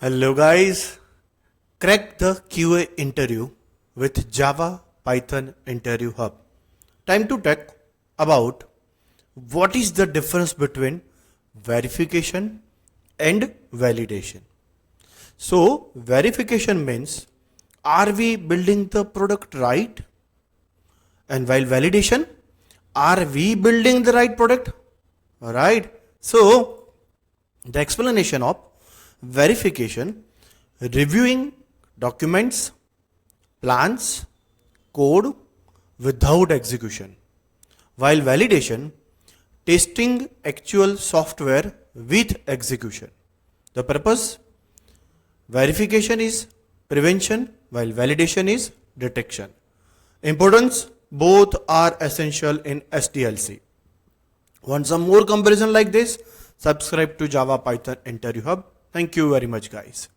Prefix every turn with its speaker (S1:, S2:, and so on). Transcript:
S1: Hello guys, crack the QA interview with Java Python Interview Hub. Time to talk about what is the difference between verification and validation. So verification means are we building the product right? And while validation, are we building the right product? Alright. So the explanation of verification, reviewing documents, plans, code without execution. While validation, testing actual software with execution. The purpose, verification is prevention while validation is detection. Importance, both are essential in SDLC. Want some more comparison like this? Subscribe to Java Python Interview Hub. Thank you very much guys.